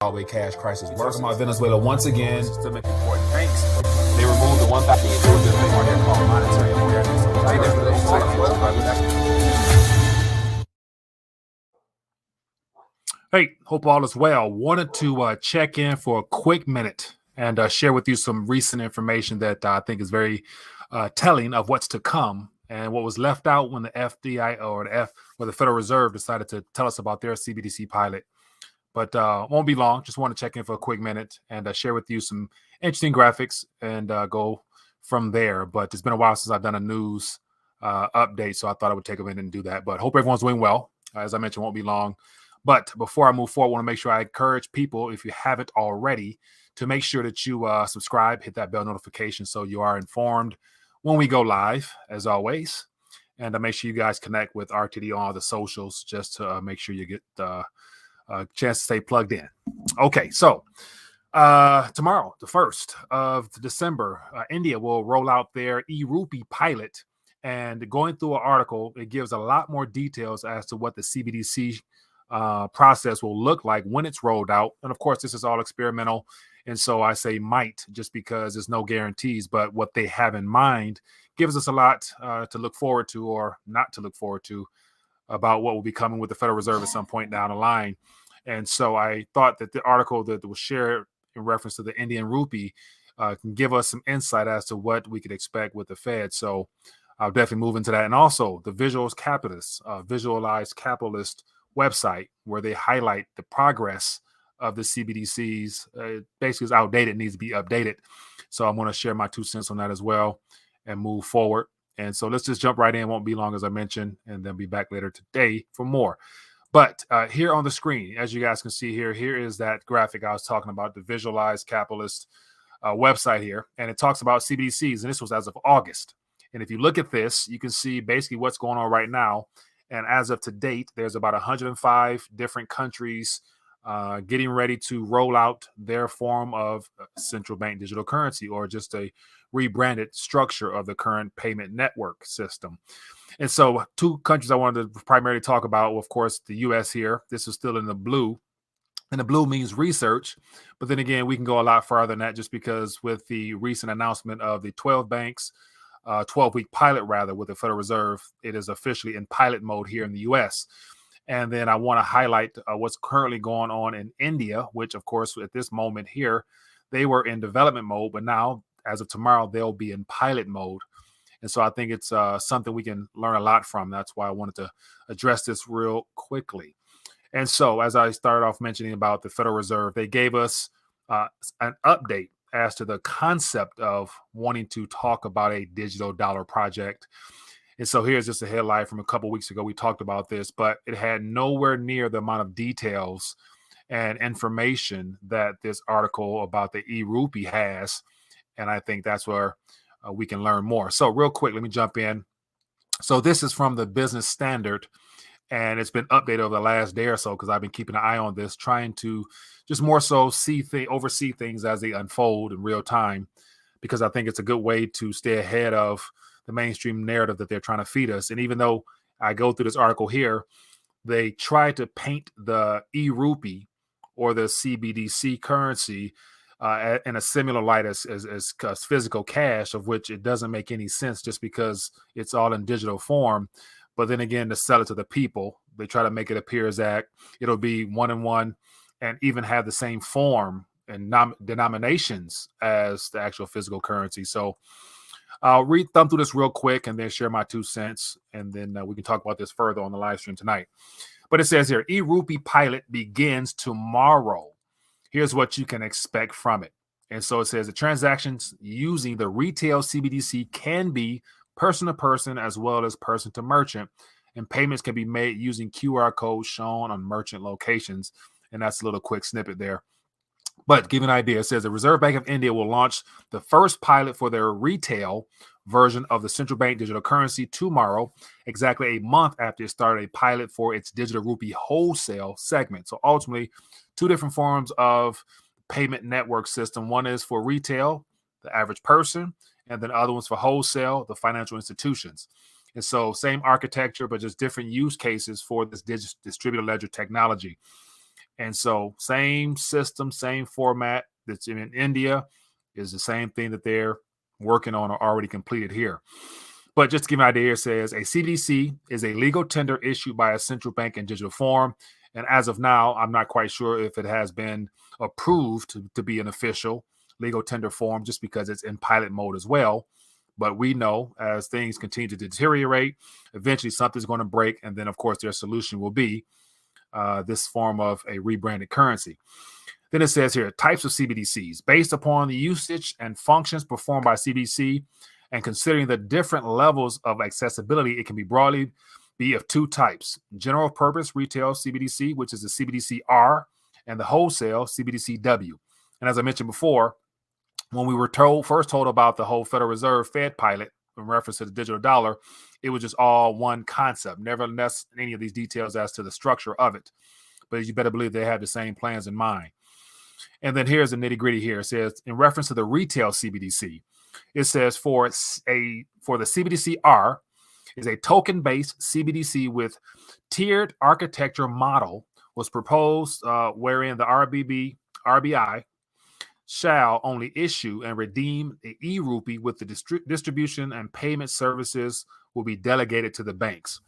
Zimbabwe cash crisis worse. Talking about Venezuela once again. Systemic important banks. They removed the 1,000 called monetary awareness. Hey, hope all is well. Wanted to check in for a quick minute and share with you some recent information that I think is very telling of what's to come and what was left out when the the Federal Reserve decided to tell us about their CBDC pilot. But won't be long. Just want to check in for a quick minute and share with you some interesting graphics and go from there. But it's been a while since I've done a news update, so I thought I would take a minute and do that. But hope everyone's doing well. As I mentioned, won't be long. But before I move forward, I want to make sure I encourage people, if you haven't already, to make sure that you subscribe, hit that bell notification so you are informed when we go live, as always. And make sure you guys connect with RTD on all the socials just to make sure you get a chance to stay plugged in. Okay, so tomorrow, the 1st of December, India will roll out their e-Rupee pilot. And going through an article, it gives a lot more details as to what the CBDC process will look like when it's rolled out. And of course, this is all experimental. And so I say might just because there's no guarantees, but what they have in mind gives us a lot to look forward to or not to look forward to about what will be coming with the Federal Reserve at some point down the line. And so I thought that the article that was shared in reference to the Indian rupee can give us some insight as to what we could expect with the Fed. So I'll definitely move into that. And also the Visualized Capitalist website, where they highlight the progress of the CBDCs. Basically, is outdated, needs to be updated. So I'm going to share my 2 cents on that as well and move forward. And so let's just jump right in. Won't be long, as I mentioned, and then be back later today for more. But here on the screen, as you guys can see here is that graphic I was talking about, the Visualized Capitalist website here. And it talks about CBDCs, and this was as of August. And if you look at this, you can see basically what's going on right now. And as of to date, there's about 105 different countries getting ready to roll out their form of central bank digital currency, or just a rebranded structure of the current payment network system. And so 2 countries I wanted to primarily talk about, of course, the U.S. here. This is still in the blue. And the blue means research. But then again, we can go a lot farther than that, just because with the recent announcement of the 12 banks, 12-week pilot, rather, with the Federal Reserve, it is officially in pilot mode here in the U.S. And then I want to highlight what's currently going on in India, which, of course, at this moment here, they were in development mode. But now, as of tomorrow, they'll be in pilot mode. And so I think it's something we can learn a lot from. That's why I wanted to address this real quickly. And so as I started off mentioning about the Federal Reserve, they gave us an update as to the concept of wanting to talk about a digital dollar project. And so here's just a headline from a couple of weeks ago. We talked about this, but it had nowhere near the amount of details and information that this article about the e-Rupee has. And I think that's where we can learn more. So real quick, let me jump in. So this is from the Business Standard, and it's been updated over the last day or so because I've been keeping an eye on this, trying to just more so oversee things as they unfold in real time, because I think it's a good way to stay ahead of the mainstream narrative that they're trying to feed us. And even though I go through this article here, they try to paint the e-Rupee or the CBDC currency in a similar light as physical cash, of which it doesn't make any sense just because it's all in digital form. But then again, to sell it to the people, they try to make it appear as that it'll be 1-in-1 and even have the same form and denominations as the actual physical currency. So I'll thumb through this real quick and then share my 2 cents. And then we can talk about this further on the live stream tonight. But it says here, e-Rupee pilot begins tomorrow. Here's what you can expect from it. And so it says the transactions using the retail CBDC can be person to person as well as person to merchant, and payments can be made using QR codes shown on merchant locations. And that's a little quick snippet there. But to give you an idea, it says the Reserve Bank of India will launch the first pilot for their retail version of the central bank digital currency tomorrow, exactly a month after it started a pilot for its digital rupee wholesale segment. So ultimately, 2 different forms of payment network system. One is for retail, the average person, and then other ones for wholesale, the financial institutions. And so same architecture, but just different use cases for this distributed ledger technology. And so same system, same format that's in India is the same thing that they're working on or already completed here. But just to give you an idea, it says a CBDC is a legal tender issued by a central bank in digital form. And as of now, I'm not quite sure if it has been approved to be an official legal tender form just because it's in pilot mode as well. But we know as things continue to deteriorate, eventually something's going to break. And then, of course, their solution will be this form of a rebranded currency. Then it says here, types of CBDCs. Based upon the usage and functions performed by CBDC and considering the different levels of accessibility, it can be broadly be of two types: general purpose retail CBDC, which is the CBDC-R, and the wholesale CBDC-W. And as I mentioned before, when we were first told about the whole Federal Reserve Fed pilot in reference to the digital dollar, it was just all one concept, never less any of these details as to the structure of it. But you better believe they had the same plans in mind. And then here's the nitty gritty here. It says, in reference to the retail CBDC, it says for the CBDC-R is a token-based CBDC with tiered architecture model was proposed, wherein the RBI shall only issue and redeem the e-Rupee with the distribution and payment services will be delegated to the banks.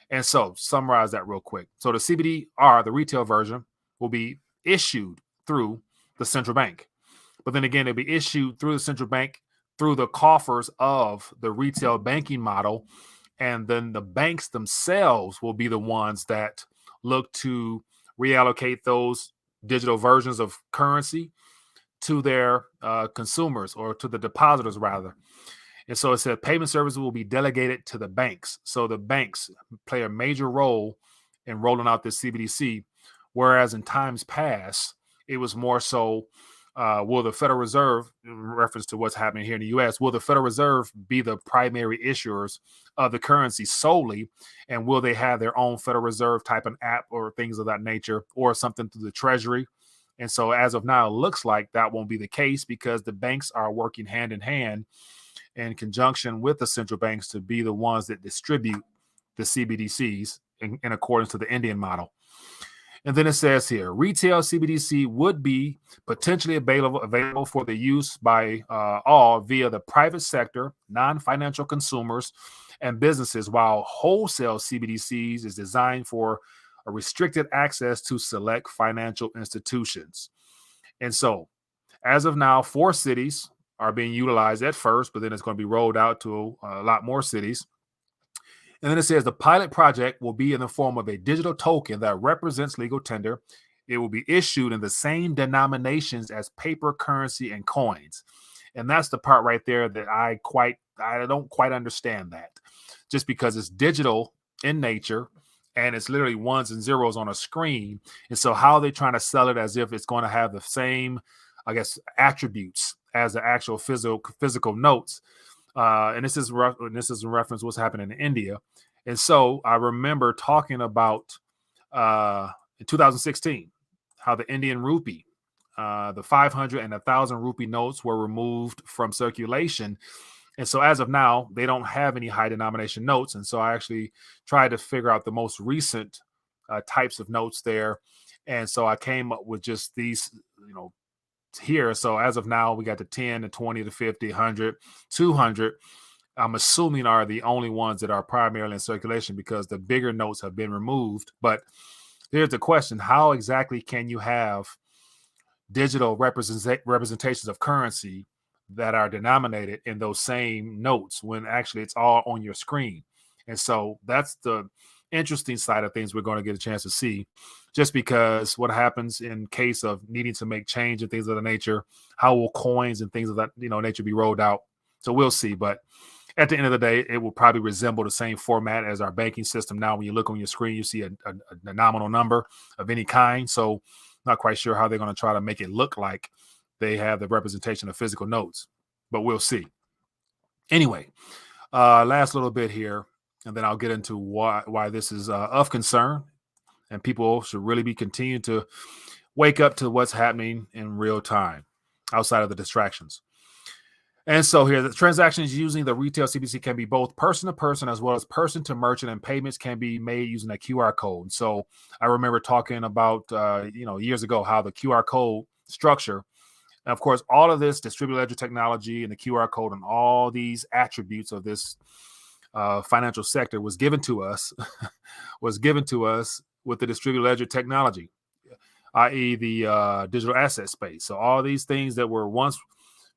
And so summarize that real quick. So the CBDR, the retail version, will be issued through the central bank. But then again, it'll be issued through the central bank through the coffers of the retail banking model. And then the banks themselves will be the ones that look to reallocate those digital versions of currency to their consumers, or to the depositors rather. And so it said payment services will be delegated to the banks. So the banks play a major role in rolling out this CBDC, whereas in times past, it was more so, will the Federal Reserve, in reference to what's happening here in the U.S., will the Federal Reserve be the primary issuers of the currency solely? And will they have their own Federal Reserve type of app or things of that nature, or something through the Treasury? And so as of now, it looks like that won't be the case because the banks are working hand in hand in conjunction with the central banks to be the ones that distribute the CBDCs in accordance to the Indian model. And then it says here, retail CBDC would be potentially available for the use by all via the private sector, non-financial consumers, and businesses, while wholesale CBDCs is designed for a restricted access to select financial institutions. And so, as of now, 4 cities are being utilized at first, but then it's going to be rolled out to a lot more cities. And then it says the pilot project will be in the form of a digital token that represents legal tender. It will be issued in the same denominations as paper currency and coins. And that's the part right there that I don't quite understand that. Just because it's digital in nature and it's literally ones and zeros on a screen. And so how are they trying to sell it as if it's going to have the same, I guess, attributes as the actual physical notes? And this is in reference to what's happening in India. And so I remember talking about in 2016 how the Indian rupee, the 500 and 1,000 rupee notes were removed from circulation. And so as of now, they don't have any high denomination notes. And so I actually tried to figure out the most recent types of notes there. And so I came up with just these, here. So as of now, we got the 10, the 20, the 50, 100, 200. I'm assuming are the only ones that are primarily in circulation because the bigger notes have been removed. But here's the question: how exactly can you have digital representations of currency that are denominated in those same notes when actually it's all on your screen? And so that's the interesting side of things we're going to get a chance to see, just because what happens in case of needing to make change and things of that nature, how will coins and things of that nature be rolled out? So we'll see. But at the end of the day, it will probably resemble the same format as our banking system. Now, when you look on your screen, you see a nominal number of any kind. So not quite sure how they're going to try to make it look like they have the representation of physical notes, but we'll see. Anyway, last little bit here, and then I'll get into why this is of concern, and people should really be continuing to wake up to what's happening in real time outside of the distractions. And so here, the transactions using the retail CBDC can be both person to person as well as person to merchant, and payments can be made using a QR code. So I remember talking about, years ago, how the QR code structure, and of course, all of this distributed ledger technology and the QR code and all these attributes of this financial sector was given to us, was given to us with the distributed ledger technology, i.e., the digital asset space. So all these things that were once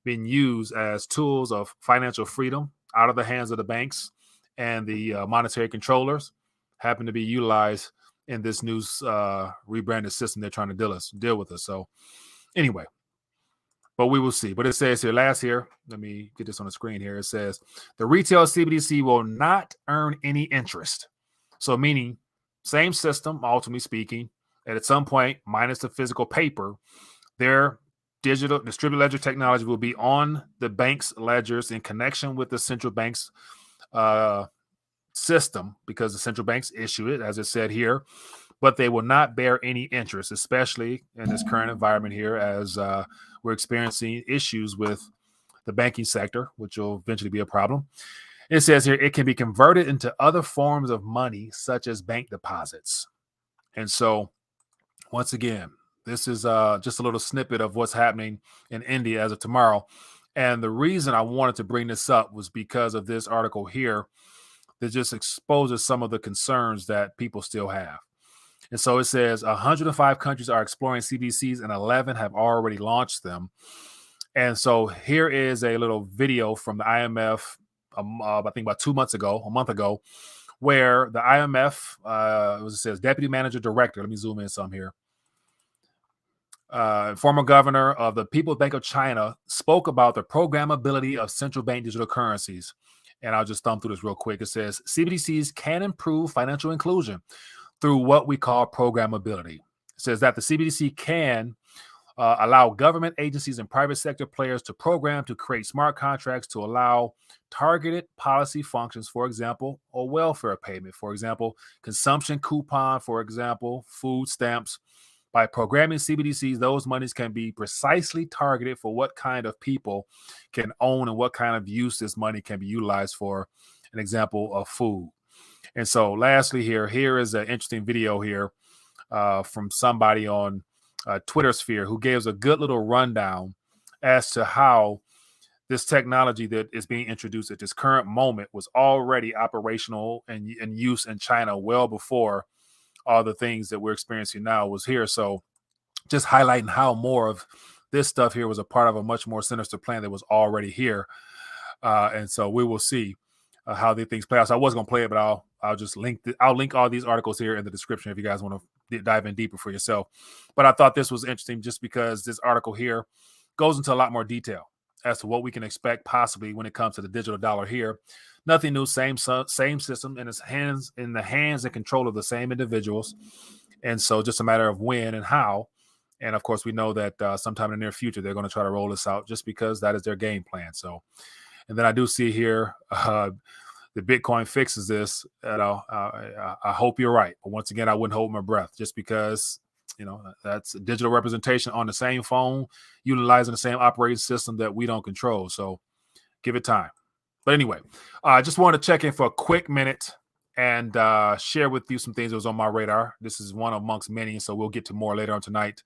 being used as tools of financial freedom out of the hands of the banks and the monetary controllers happen to be utilized in this new rebranded system they're trying to deal with us. So anyway, but we will see. But it says here, last here, let me get this on the screen here. It says the retail CBDC will not earn any interest. So meaning same system, ultimately speaking, and at some point, minus the physical paper, their digital distributed ledger technology will be on the bank's ledgers in connection with the central bank's system, because the central banks issue it, as it said here, but they will not bear any interest, especially in this current environment here, as we're experiencing issues with the banking sector, which will eventually be a problem. It says here it can be converted into other forms of money, such as bank deposits. And so, once again, this is just a little snippet of what's happening in India as of tomorrow. And the reason I wanted to bring this up was because of this article here that just exposes some of the concerns that people still have. And so it says 105 countries are exploring CBDCs and 11 have already launched them. And so here is a little video from the IMF, I think about a month ago, where the IMF, it says Deputy Manager Director, let me zoom in some here, former governor of the People's Bank of China, spoke about the programmability of central bank digital currencies. And I'll just thumb through this real quick. It says CBDCs can improve financial inclusion through what we call programmability. It says that the CBDC can allow government agencies and private sector players to program to create smart contracts to allow targeted policy functions, for example, a welfare payment, for example, consumption coupon, for example, food stamps. By programming CBDCs, those monies can be precisely targeted for what kind of people can own and what kind of use this money can be utilized for. An example of food. And so lastly here is an interesting video here from somebody on Twitter sphere who gives a good little rundown as to how this technology that is being introduced at this current moment was already operational and in use in China well before all the things that we're experiencing now was here. So just highlighting how more of this stuff here was a part of a much more sinister plan that was already here. And so we will see how the things play out. So I was going to play it, but I'll just link all these articles here in the description if you guys want to dive in deeper for yourself. But I thought this was interesting just because this article here goes into a lot more detail as to what we can expect possibly when it comes to the digital dollar here. Nothing new, same system in the hands and control of the same individuals. And so just a matter of when and how. And of course, we know that sometime in the near future, they're going to try to roll this out just because that is their game plan. So, and then I do see here the Bitcoin fixes this. I hope you're right. But once again, I wouldn't hold my breath just because, that's a digital representation on the same phone, utilizing the same operating system that we don't control. So give it time. But anyway, I just wanted to check in for a quick minute and share with you some things that was on my radar. This is one amongst many, so we'll get to more later on tonight.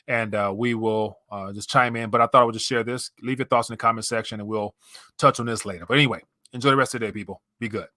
And we will just chime in. But I thought I would just share this. Leave your thoughts in the comment section, and we'll touch on this later. But anyway, enjoy the rest of the day, people. Be good.